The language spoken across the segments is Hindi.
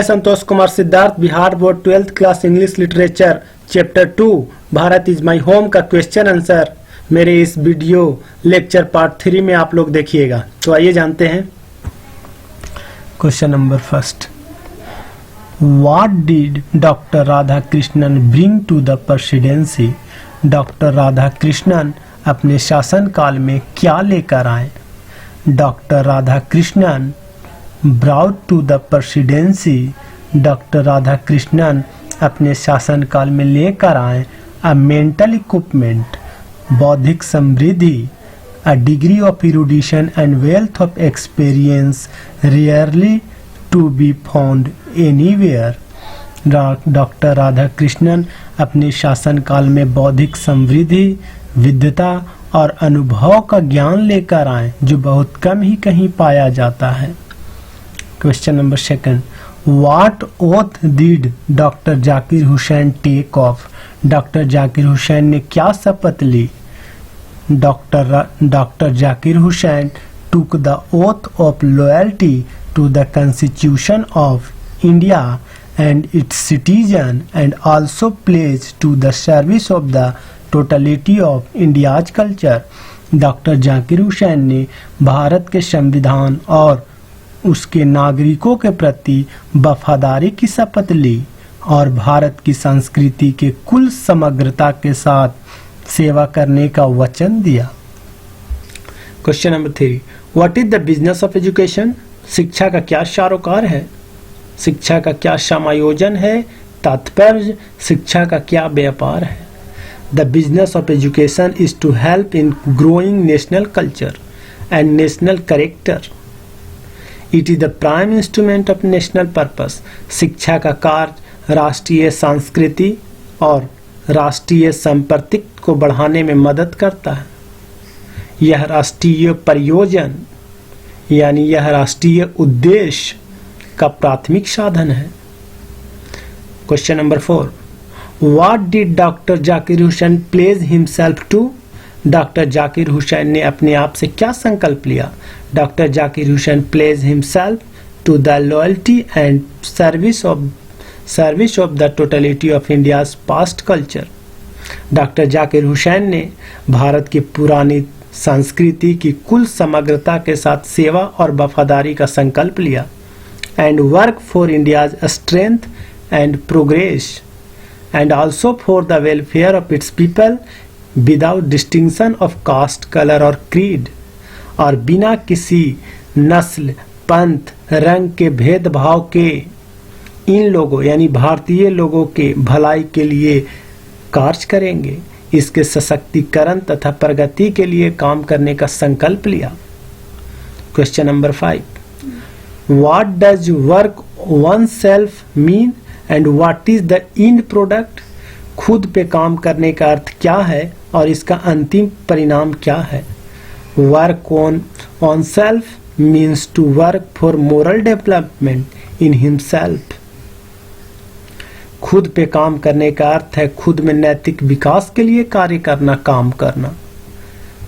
Santosh Kumar Siddharth, Bihar board 12th class English literature chapter 2 Bharat is my home का क्वेश्चन आंसर मेरे इस वीडियो लेक्चर पार्ट 3 में आप लोग देखिएगा। तो आइए जानते हैं question number first. What did doctor Radhakrishnan bring to the presidency? Doctor Radhakrishnan अपने शासनकाल में क्या लेकर आए? Doctor Radhakrishnan brought to the presidency. Doctor Radhakrishnan अपने शासनकाल में लेकर आए अ मेंटल इक्विपमेंट, बौद्धिक समृद्धि, a degree of erudition and wealth of experience rarely to be found anywhere. Doctor Radhakrishnan अपने शासनकाल में बौद्धिक समृद्धि, विद्वता और अनुभव का ज्ञान लेकर आए जो बहुत कम ही कहीं पाया जाता है। Question number second. What oath did doctor Zakir Hussain take off? Doctor Zakir Hussain ने क्या शपथ ली? Doctor Zakir Hussain took the oath of loyalty to the Constitution of India and its citizen and also pledged to the service of the totality of India's culture। Doctor Zakir Hussain ने भारत के संविधान और उसके नागरिकों के प्रति वफादारी की शपथ ली और भारत की संस्कृति के कुल समग्रता के साथ सेवा करने का वचन दिया। Question number 3। What is the business of education? शिक्षा का क्या सारोकार है? शिक्षा का क्या समायोजन है? तात्पर्य शिक्षा का क्या व्यापार है? The business of education is to help in growing national culture and national character. It is the prime instrument of national purpose. शिक्षा का कार्य राष्ट्रीय संस्कृति और राष्ट्रीय संप्रतिक को बढ़ाने में मदद करता है। यह राष्ट्रीय प्रयोजन यानी यह राष्ट्रीय उद्देश्य का प्राथमिक साधन है। Question number 4। What did doctor Zakir Hussain pledge himself to? Doctor Zakir Hussain ने अपने आप से क्या संकल्प लिया? Doctor Zakir Hussain pledge himself to the loyalty and service of the totality of India's past culture. Doctor Zakir Hussain ने भारत की पुरानी संस्कृति की कुल समग्रता के साथ सेवा और वफादारी का संकल्प लिया। And work for India's strength and progress and also for the welfare of its people without distinction of caste, colour और क्रीड। और बिना किसी नस्ल, पंथ, रंग के भेदभाव के इन लोगों यानी भारतीय लोगों के भलाई के लिए कार्य करेंगे। इसके सशक्तिकरण तथा प्रगति के लिए काम करने का संकल्प लिया। Question number 5। What does work one self mean and what is the end product? खुद पे काम करने का अर्थ क्या है और इसका अंतिम परिणाम क्या है? Work on self means to work for moral development in himself. खुद पे काम करने का अर्थ है खुद में नैतिक विकास के लिए कार्य करना, काम करना।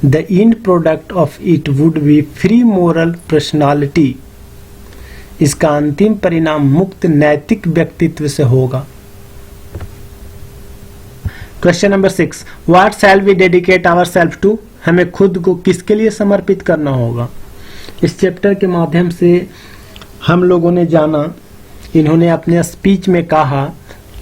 The end product of it would be free moral personality. इसका अंतिम परिणाम मुक्त नैतिक व्यक्तित्व से होगा। Question number 6। What shall we dedicate our self to? हमें खुद को किसके लिए समर्पित करना होगा? इस चैप्टर के माध्यम से हम लोगों ने जाना, इन्होंने अपने स्पीच में कहा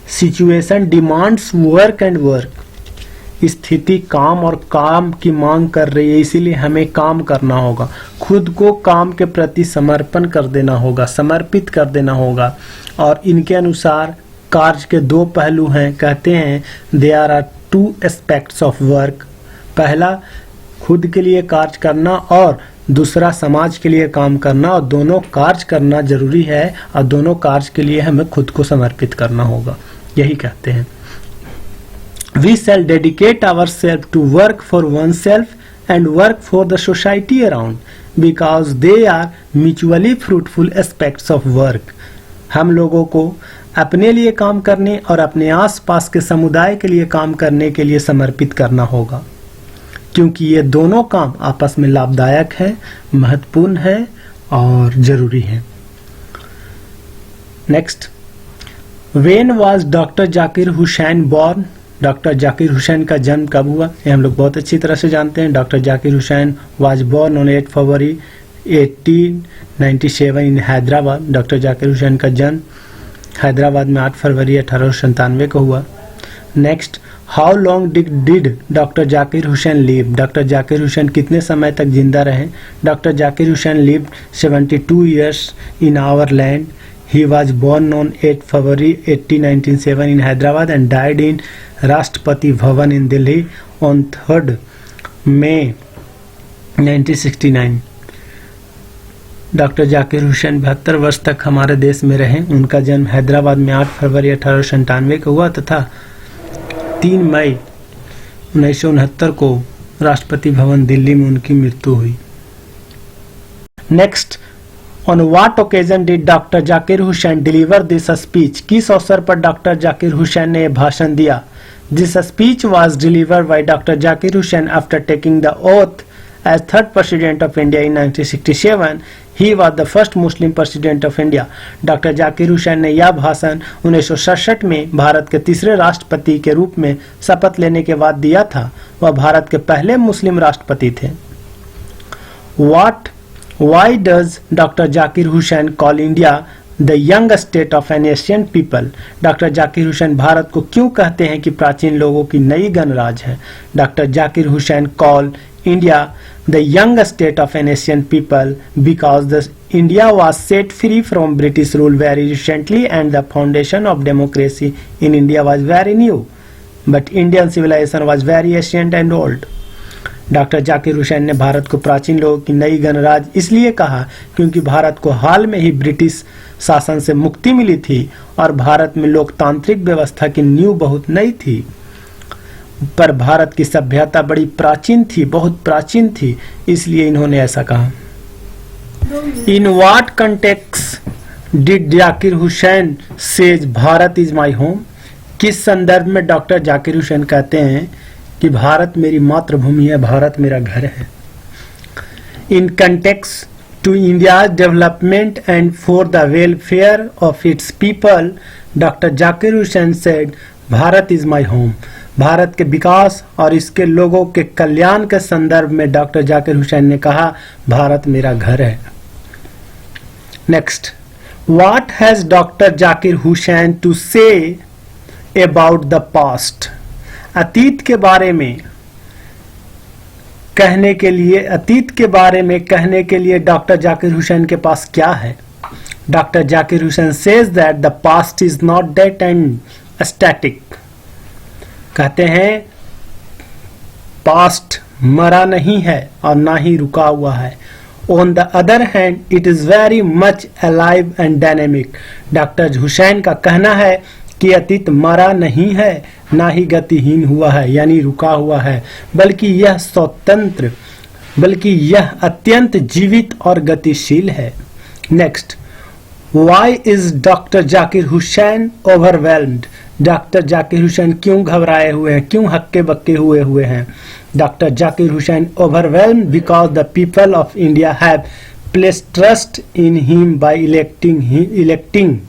situation demands work and work. स्थिति काम और काम की मांग कर रही है, इसीलिए हमें काम करना होगा। खुद को काम के प्रति समर्पण कर देना होगा, समर्पित कर देना होगा। और इनके अनुसार कार्य के दो पहलू हैं। कहते हैं there are two aspects of work. पहला खुद के लिए कार्य करना और दूसरा समाज के लिए काम करना, और दोनों कार्य करना जरूरी है और दोनों कार्य के लिए हमें खुद को समर्पित करना होगा, यही कहते हैं। We shall dedicate our self to work for one self and work for the society around because they are mutually fruitful aspects of work. हम लोगों को अपने लिए काम करने और अपने आसपास के समुदाय के लिए काम करने के लिए समर्पित करना होगा, क्योंकि ये दोनों काम आपस में लाभदायक है, महत्वपूर्ण है और जरूरी है। Next, when was doctor Zakir Hussain born? Doctor Zakir Hussain का जन्म कब हुआ? ये हम लोग बहुत अच्छी तरह से जानते हैं। Doctor Zakir Hussain was born on 8 February 1897 in Hyderabad. Doctor Zakir Hussain का जन्म हैदराबाद में 8 फरवरी 1897 को हुआ। Next, how long did doctor Zakir Hussain live? Doctor Zakir Hussain कितने समय तक जिंदा रहे? Doctor Zakir Hussain lived 72 years in our land. He was born on 8 February 1897 in Hyderabad and died in Rashtrapati Bhavan in Delhi on 3rd May 1969. Doctor Zakir Hussain 72 वर्ष तक हमारे देश में रहे। उनका जन्म हैदराबाद में 8 फरवरी 1897 को हुआ तथा 3 मई 1969 को राष्ट्रपति भवन दिल्ली में उनकी मृत्यु हुई। Next, on what occasion did doctor Zakir Hussain deliver this speech? किस अवसर पर डॉक्टर जाकिर हुसैन ने यह भाषण दिया? This speech was delivered by doctor Zakir Hussain after taking the oath as third president of India in 1967. He was the first Muslim president of India. Doctor Zakir Hussain ने यह भाषण 1967 में भारत के तीसरे राष्ट्रपति के रूप में शपथ लेने के बाद दिया था। वह भारत के पहले मुस्लिम राष्ट्रपति थे। Why does Dr. Zakir Hussain call India the young state of an Asian people? Doctor Zakir Hussain Bharat को क्यों कहते हैं कि प्राचीन लोगों की नई गणराज्य है? Doctor Zakir Hussain call India the young state of an Asian people because the India was set free from British rule very recently and the foundation of democracy in India was very new, but Indian civilization was very ancient and old. Doctor Zakir Hussain ने भारत को प्राचीन लोगों की नई गणराज्य इसलिए कहा क्योंकि भारत को हाल में ही ब्रिटिश शासन से मुक्ति मिली थी और भारत में लोकतांत्रिक व्यवस्था की नींव बहुत नई थी, पर भारत की सभ्यता बड़ी प्राचीन थी, बहुत प्राचीन थी, इसलिए इन्होंने ऐसा कहा। In what context did Zakir Hussain says Bharat is my home? किस संदर्भ में डॉक्टर जाकिर हुसैन कहते हैं कि भारत मेरी मातृभूमि है, भारत मेरा घर है? In context to India development and for the welfare of its people, doctor Zakir Hussain said Bharat is my home. Bharat के विकास और इसके लोगों के कल्याण के संदर्भ में डॉक्टर जाकिर हुसैन ने कहा भारत मेरा घर है। Next, what has doctor Zakir Hussain to say about the past? अतीत के बारे में कहने के लिए डॉक्टर जाकिर हुसैन के पास क्या है? Doctor Zakir Hussain says that the past is not dead and static. कहते हैं पास्ट मरा नहीं है और ना ही रुका हुआ है। On the other hand it is very much alive and dynamic. Doctor Hussain का कहना है कि अतीत मरा नहीं है, ना ही गतिहीन हुआ है यानी रुका हुआ है, बल्कि यह अत्यंत जीवित और गतिशील है। Next, why is doctor Zakir Hussain overwhelmed? Doctor Zakir Hussain क्यों घबराए हुए हैं, क्यों हक्के बक्के हुए हैं? Doctor Zakir Hussain overwhelmed because the people of India have placed trust in him by electing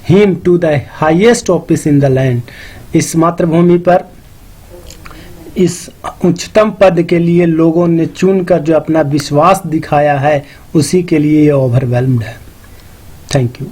him to the highest office in the land. इस मातृभूमि पर इस उच्चतम पद के लिए लोगों ने चुनकर जो अपना विश्वास दिखाया है, उसी के लिए ये ओवरवेल्म्ड है। Thank you.